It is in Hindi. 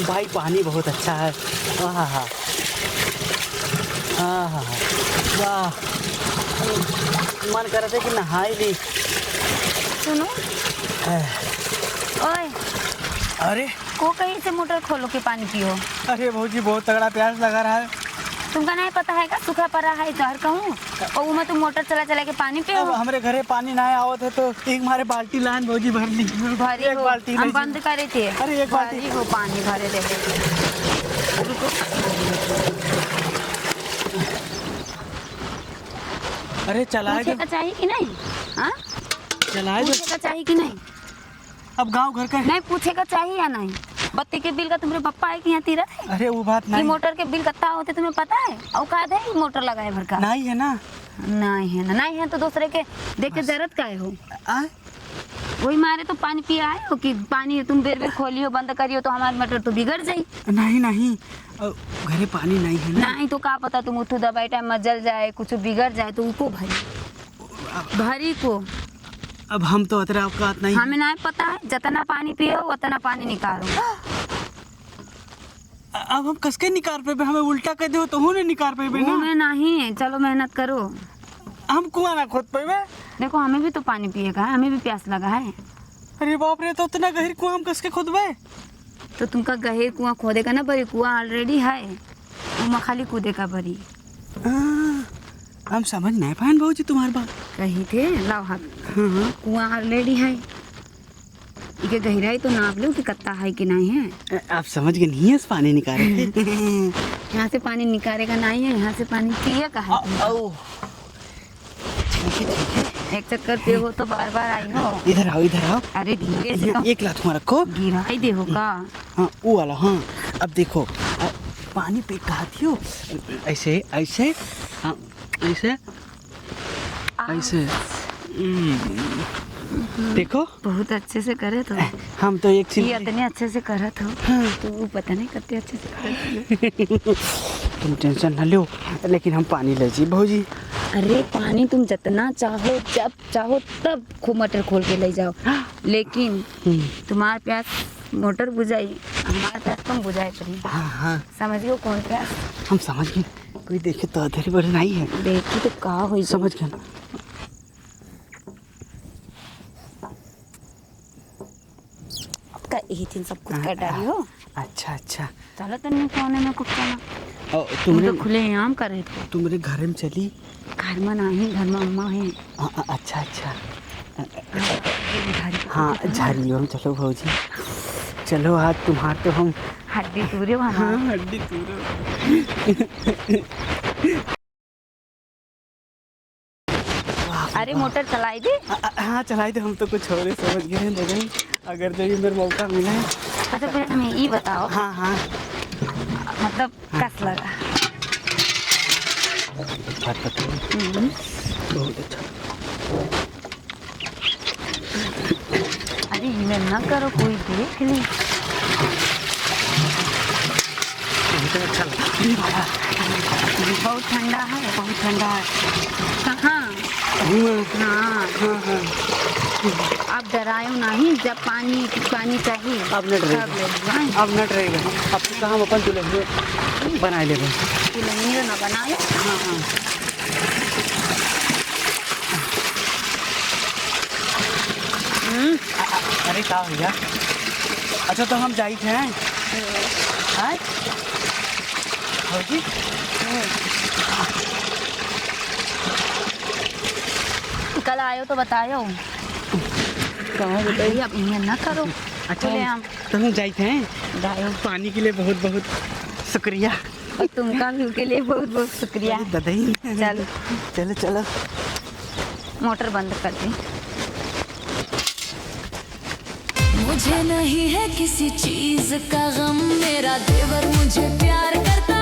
भाई पानी बहुत अच्छा है। आहा आहा वाह, मन कर रहा था कि नहाई ली। सुनो ओए, अरे को कहीं से मोटर खोलो के पानी पियो। अरे भौजी बहुत तगड़ा प्यास लगा रहा है। तुमका नहीं पता है का सूखा पड़ा है इधर कहूँ और उमा तुम मोटर चला चला के पानी पियो। अब हमारे घरे पानी ना आवत है तो एक हमारे बाल्टी लान भौजी भर ली। भरी एक हो, बाल्टी हम नहीं बंद करे थे। अरे एक बाल्टी भरी हो पानी भरे दे। अरे चलाए पूछे का चाहिए कि नहीं? हाँ चलाए पूछे का चाहिए कि नहीं? अब गांव घर का नहीं पूछे का चाहिए या नहीं? बत्ती के बिल का तुम्हारे पप्पा है कि यहाँ तीरथ है? अरे वो बात ये नहीं मोटर के बिल कितना होते तुम्हें पता है? औकात है मोटर लगाए भर का? नहीं है ना। नहीं है ना, नहीं है तो दूसरे के देख के जरूरत का हो। वही मारे तो पानी पिया है हो कि पानी तुम बेर बेर खोलियो बंद करियो तो हमारी मोटर तो बिगड़ जाई। नहीं नहीं घरे पानी नहीं है ना। नहीं तो का पता तुम उठो दवाई टाइम में जल जाए कुछ बिगड़ जाए तो उको भरी को। अब हम तो अतरा औकात नहीं। हमें नहीं पता है, जितना पानी पियो उतना पानी निकालो। अब हम कसके निकाल पे हमें उल्टा कर दो तो नहीं निकाल पे ना। में नहीं, चलो मेहनत करो। हम कुआं ना खोद पे। देखो हमें भी तो पानी पिएगा, हमें भी प्यास लगा है। अरे बाप रे, तो उतना गहरी कुआं हम कसके खोदबे? तो तुमका गहर कुआं खोदेगा ना, बड़ी कुआं ऑलरेडी है, उमा खाली कूदेगा बड़ी। हम समझ नहीं पाए भाजी तुम्हारी बात। कही थे लाओ हाथ। हाँ कुआं ऑलरेडी है, इके गहराई तो नाप लो कि कितना है कि नहीं है। आप समझ गए नहीं है इस पानी निकाले। यहाँ से पानी निकालेगा नहीं है, यहाँ से पानी पिएगा है। एक चक्कर पे हो तो बार बार आई हो। इधर आओ इधर आओ। अरे धीरे से एक लात में रखो। गिराई दे होगा। हाँ वो वाला। हाँ अब देखो पानी पे कहती हो ऐसे ऐसे। हाँ ऐसे ऐसे। देखो बहुत अच्छे से करे तो। हम तो एक चीज ये इतने अच्छे से करे तो। हाँ। तो पता नहीं कितने अच्छे से करे। तुम टेंशन ना लो, लेकिन हम पानी ले जी भौजी। अरे पानी तुम जितना चाहो जब चाहो तब खूब मटर खोल के ले जाओ, लेकिन तुम्हारा प्यास मोटर बुझाई, हमारा प्यास तुम बुझाए करी। हाँ हाँ समझियो कौन प्यास? हम समझ गए। कोई देखे तो अधेरी बड़ी नहीं है। देखी तो कहा हुई समझ गए ना। का यही दिन सब कुछ कर डाली हो। अच्छा अच्छा। चलो तो नहीं कोने में कुछ करना। तुम तो खुले आम कर रहे थे। तुम्हारे घर में चली? घर में नहीं, घर में अम्मा है। अच्छा अच्छा। हाँ झाड़ियों में चलो भौजी, चलो आज तुम्हारे तो हम हड्डी तूरे। हाँ हड्डी तूरे। अरे मोटर चलाई दी। हाँ चलाई दे, हम तो कुछ और ही समझ गए। लेकिन अगर जब मेरा मौका मिला है। अच्छा फिर हमें ये बताओ। हाँ हाँ मतलब कस लगा। बहुत अच्छा। अरे हिम्मत ना करो, कोई देख ली। बहुत अच्छा लगा। बहुत ठंडा है, बहुत ठंडा है। कहाँ? हाँ अब डरायो नहीं, जब पानी पानी चाहिए अब न डरेगा। अब न डरेगा। अब तो हम अपन दुल्हन बना ले। दुल्हनिया ना बनाए। हाँ हाँ अरे क्या भैया। अच्छा तो हम जाई थे भौजी। कल आयो तो बतायो। कहाँ बताइए। अब इन्हें ना करो। अच्छा हम तो हम जाई थे जायो। पानी के लिए बहुत बहुत शुक्रिया। और तुमका भी के लिए बहुत बहुत शुक्रिया। ददाई चलो चलो चलो मोटर बंद कर दी। मुझे नहीं है किसी चीज का गम, मेरा देवर मुझे प्यार करता